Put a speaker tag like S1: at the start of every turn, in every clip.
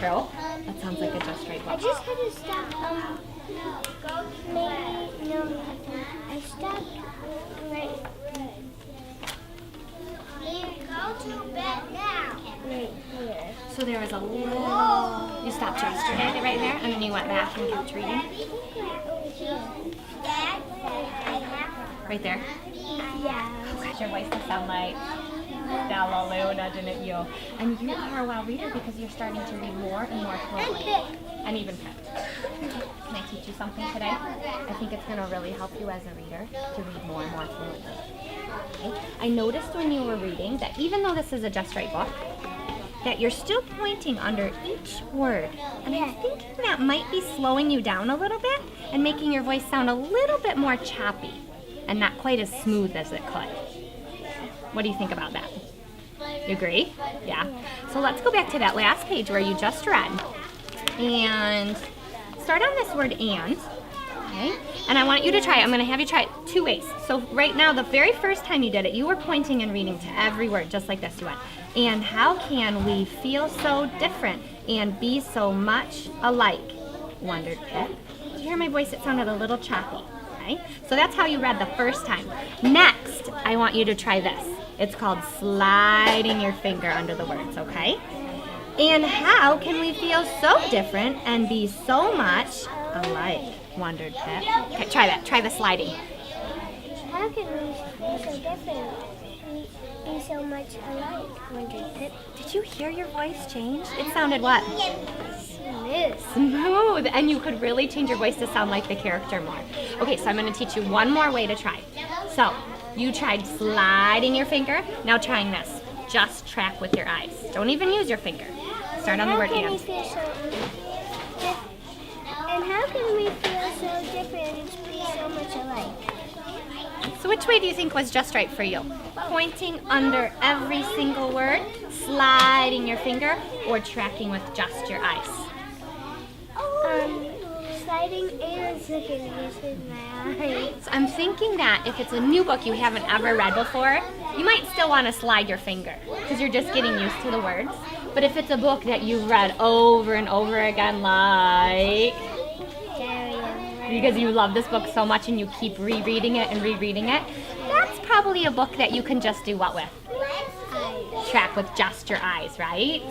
S1: true? That sounds like a just right
S2: I
S1: book.
S2: just had to stop, maybe, no, I stopped right go to bed now. Right here.
S1: So there was a little, you stopped yesterday right there, and then you went back and kept reading?
S2: Dad,
S1: Right there?
S2: yeah.
S1: Oh gosh, your voice does sound like Della Luna, didn't you? And you are a well reader because you're starting to read more and more fluently. And even picked. Can I teach you something today? I think it's going to really help you as a reader to read more and more fluently. Okay? I noticed when you were reading that even though this is a Just Right book, that you're still pointing under each word. And I'm thinking that might be slowing you down a little bit and making your voice sound a little bit more choppy and not quite as smooth as it could. What do you think about that? You agree? Yeah. So let's go back to that last page where you just read and start on this word and. Okay? And I want you to try it. I'm going to have you try it 2 ways. So right now, the very first time you did it, you were pointing and reading to every word just like this. You went, and how can we feel so different and be so much alike? Wondered Pip. Did you hear my voice? It sounded a little choppy. Okay? So that's how you read the first time. Next, I want you to try this. It's called sliding your finger under the words, okay? And how can we feel so different and be so much alike? Wondered Pip. Okay, try that. Try the sliding.
S2: How can we be so different? Be so much alike, wondered Pip.
S1: Did you hear your voice change? It sounded what?
S2: Smooth.
S1: Smooth. And you could really change your voice to sound like the character more. Okay, so I'm going to teach you one more way to try. So, you tried sliding your finger. Now trying this. Just track with your eyes. Don't even use your finger. Start on the word and.
S2: And how can we feel so different and be so much alike?
S1: So which way do you think was just right for you? Pointing under every single word, sliding your finger, or tracking with just your eyes?
S2: Sliding and looking using my eyes.
S1: So I'm thinking that if it's a new book you haven't ever read before, you might still want to slide your finger because you're just getting used to the words. But if it's a book that you've read over and over again, like, because you love this book so much and you keep rereading it and rereading it, that's probably a book that you can just do what with? Track with just your eyes, right?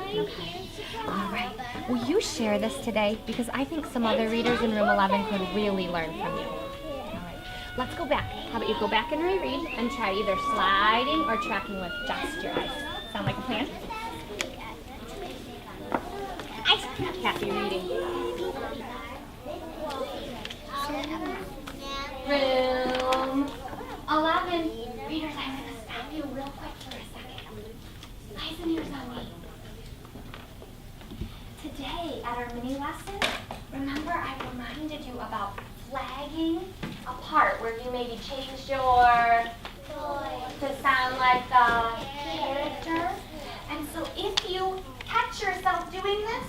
S1: Okay. All right. Will you share this today? Because I think some other readers in room 11 could really learn from you. All right. Let's go back. How about you go back and reread and try either sliding or tracking with just your eyes. Sound like a plan? Happy reading. Room 11. Readers, I'm going to stop you real quick for a second. Eyes and ears on me. Today, at our mini lesson, remember I reminded you about flagging a part where you maybe changed your voice to sound like the character. And so if you catch yourself doing this,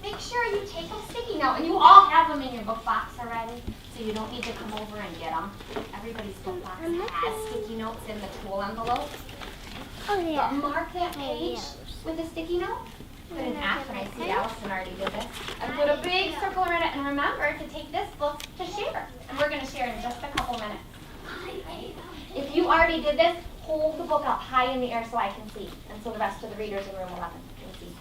S1: make sure you take a sticky note. And you all have them in your book box already, so you don't need to come over and get them. Everybody's book box has sticky notes in the tool envelope.
S2: Oh, yeah.
S1: But mark that page with a sticky note. Put an F, and I see Allison already did this. And put a big circle around it, and remember to take this book to share. And we're going to share in just a couple minutes. If you already did this, hold the book up high in the air so I can see, and so the rest of the readers in room 11 can see.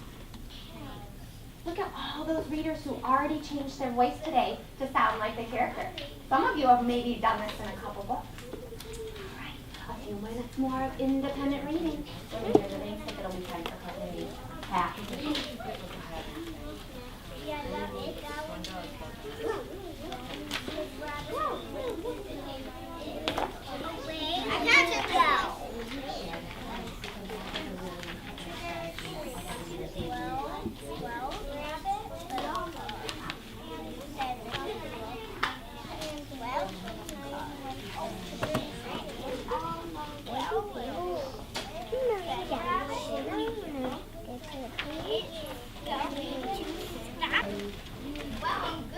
S1: Look at all those readers who already changed their voice today to sound like the character. Some of you have maybe done this in a couple books. All right, a few minutes more of independent reading. When we hear the names, it'll be time for company.
S2: I got to go.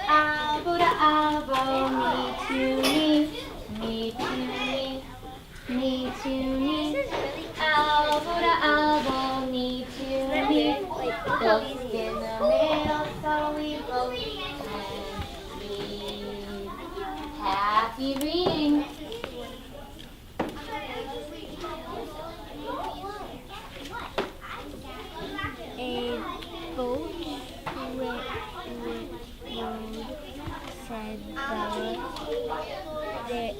S1: Elbow to elbow, knee to knee, knee to knee, knee to knee. Elbow to elbow, knee to knee. Look in Happy reading.
S2: A boat rode, said Bella, that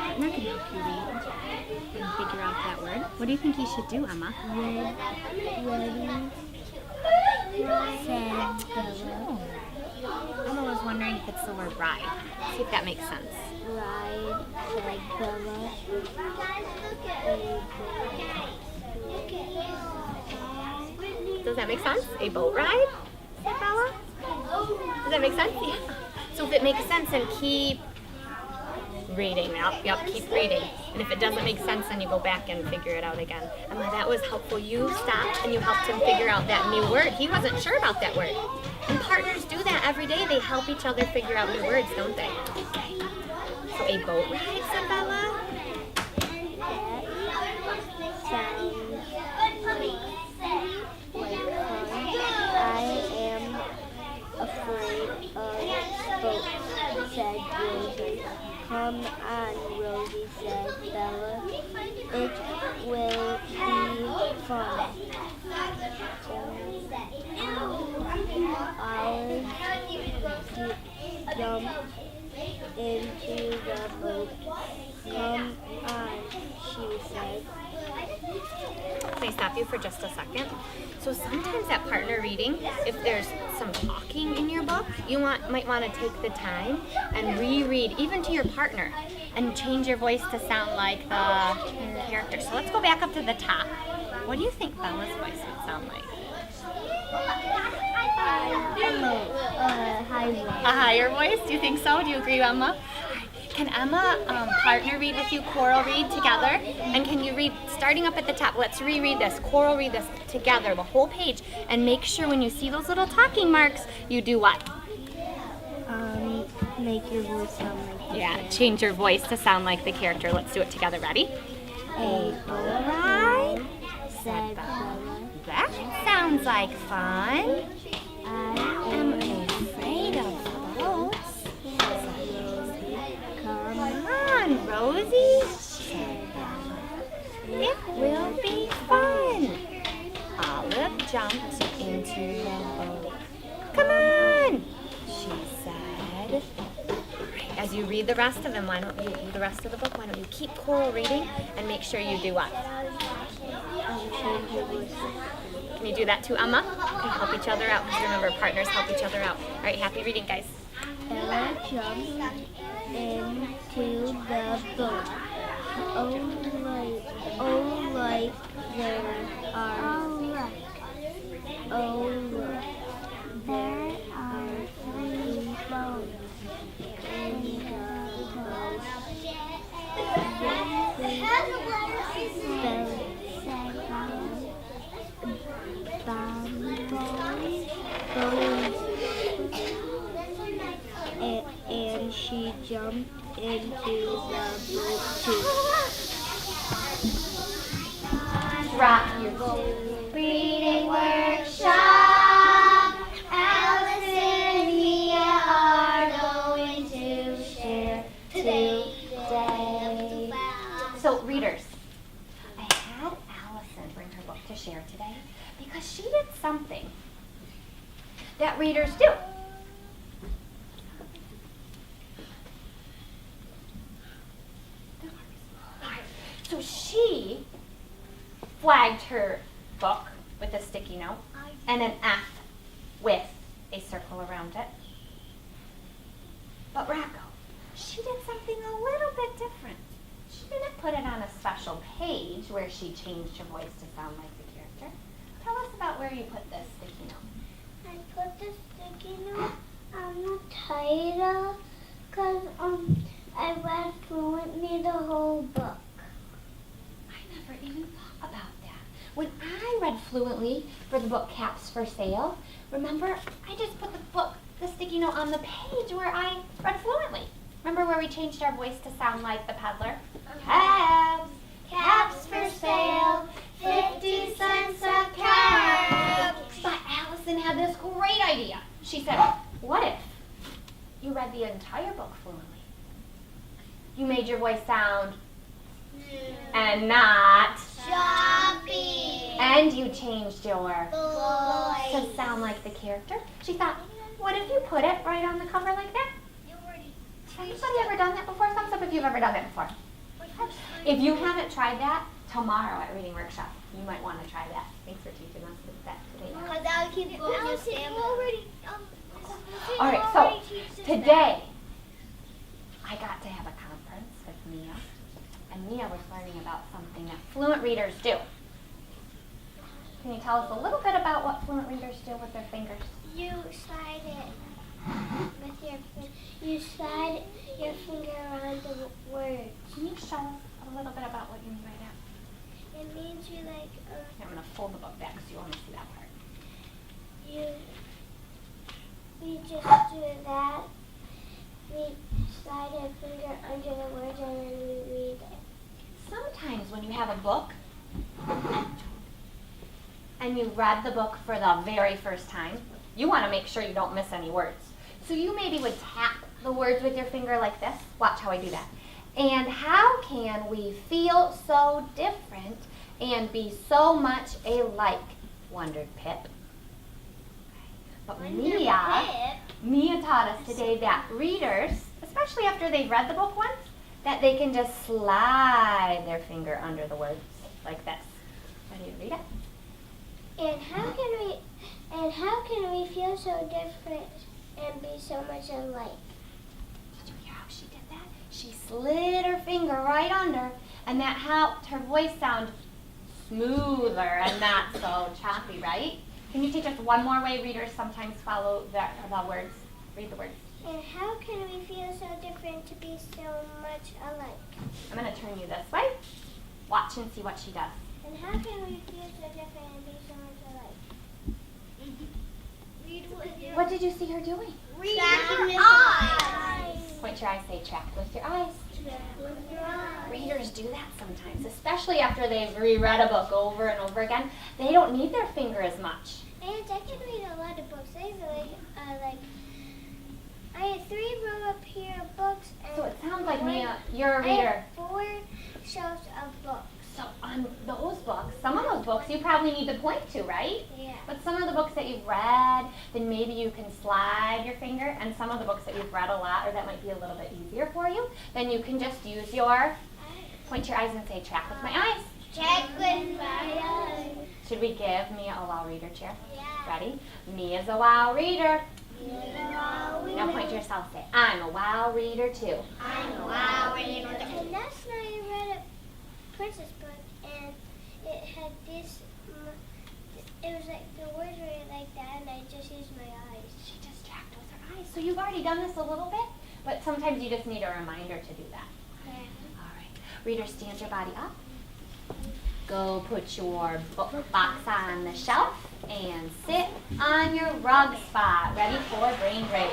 S1: I'm not going to help you read and figure out that word. What do you think you should do, Emma?
S2: said Bella,
S1: Emma was wondering if it's the word ride. See if that makes sense.
S2: ride, said Bella.
S1: Does that make sense? A boat ride? Said Bella? Does that make sense? Yeah. So if it makes sense, then keep reading. Yep, keep reading. And if it doesn't make sense, then you go back and figure it out again. Emma, that was helpful. You stopped and you helped him figure out that new word. He wasn't sure about that word. And partners do that every day. They help each other figure out new words, don't they? So a boat ride, said Bella?
S2: I am afraid of boats, said Rosie. Come on, Rosie, said Bella. It will be fun. I'll jump into the boat. Come on, she said.
S1: Can I stop you for just a second? So sometimes at partner reading, if there's some talking in your book, you might want to take the time and reread, even to your partner, and change your voice to sound like the character. So let's go back up to the top. What do you think Bella's voice would sound like? A higher voice? Do you think so? Do you agree, Emma? Can Emma partner read with you, choral read together? And can you read, starting up at the top, let's reread this, choral read this together, the whole page, and make sure when you see those little talking marks, you do what?
S2: Make your voice sound like the
S1: Yeah, change your voice to sound like the character. Let's do it together. Ready?
S2: A boat ride, said Bella.
S1: That sounds like fun.
S2: I am afraid of boats.
S1: Come on, Rosie. It will be fun. Olive jumped into the boat. Come on, she said. As you read the rest of them, the rest of the book, why don't you keep choral reading and make sure you do what? Can you do that too, Emma? Can help each other out, because remember, partners help each other out. All right, happy reading, guys.
S2: Bella jumped into the boat. Like there are. There are 3 boats in the boat. And she jumped into the boat too.
S1: Rock your boat. Reading workshop. Allison and Mia are going to share today. So, readers, I had Allison bring her book to share today because she did something that readers do. So she flagged her book with a sticky note and an F with a circle around it. But Rocco, she did something a little bit different. She didn't put it on a special page where she changed her voice to sound like the character. Tell us about where you put this sticky note.
S2: I put the I'm not tired because I read fluently the whole book.
S1: I never even thought about that. When I read fluently for the book Caps for Sale, remember, I just put the sticky note on the page where I read fluently. Remember where we changed our voice to sound like the peddler? Caps, caps for sale, 50 cents a cap. But Allison had this great idea. She said, what if you read the entire book fluently? You made your voice sound and not
S2: Shopping.
S1: and you changed your
S2: Boys.
S1: to sound like the character. She thought, what if you put it right on the cover like that? Has anybody ever done that before? Thumbs up if you've ever done that before. If you haven't tried that, tomorrow at Reading Workshop, you might want to try that. Thanks for teaching us that today.
S2: Because I'll keep already.
S1: All right, so today I got to have a conference with Mia, and Mia was learning about something that fluent readers do. Can you tell us a little bit about what fluent readers do with their fingers?
S2: You slide it with your you slide your finger around the words.
S1: Can you show us a little bit about what you mean by that?
S2: It means you
S1: I'm going to fold the book back so you only see that part.
S2: we just do that. We slide our finger under the words and then we read it.
S1: Sometimes when you have a book and you read the book for the very first time, you want to make sure you don't miss any words. So you maybe would tap the words with your finger like this. Watch how I do that. And how can we feel so different and be so much alike, wondered Pip. But Mia taught us today that readers, especially after they've read the book once, that they can just slide their finger under the words like this. Ready to read it?
S2: And how can we feel so different and be so much alike?
S1: Did you hear how she did that? She slid her finger right under, and that helped her voice sound smoother and not so choppy, right? Can you teach us one more way readers sometimes follow the words? Read the words.
S2: And how can we feel so different to be so much alike?
S1: I'm going to turn you this way. Watch and see what she does.
S2: And how can we feel so different and be so much alike? Read
S1: What did you see her doing?
S2: Tracking with eyes.
S1: Point your eyes, say track with your eyes.
S2: Track with your eyes.
S1: Readers do that sometimes, especially after they've reread a book over and over again. They don't need their finger as much.
S2: And I can read a lot of books. I have 3 rows up here of books. And
S1: So it sounds like, Mia, you're a reader.
S2: I have 4 shelves of books.
S1: So on those books, some of those books you probably need to point to, right?
S2: Yeah.
S1: But some of the books that you've read, then maybe you can slide your finger. And some of the books that you've read a lot, or that might be a little bit easier for you, then you can just use your, point your eyes and say, track with my eyes.
S2: Check with my eyes.
S1: Should we give Mia a wow reader chair?
S2: Yeah.
S1: Ready? Mia's a wow reader.
S2: Wow.
S1: Now point to yourself, say, I'm a wow reader too.
S2: I'm a wow reader. And last night I read a princess book, and it had this. It was like the words were like that, and I just used my eyes.
S1: She just tracked with her eyes. So you've already done this a little bit, but sometimes you just need a reminder to do that.
S2: Yeah.
S1: All right. Reader, stand your body up. Go put your book box on the shelf and sit on your rug spot, ready for brain break.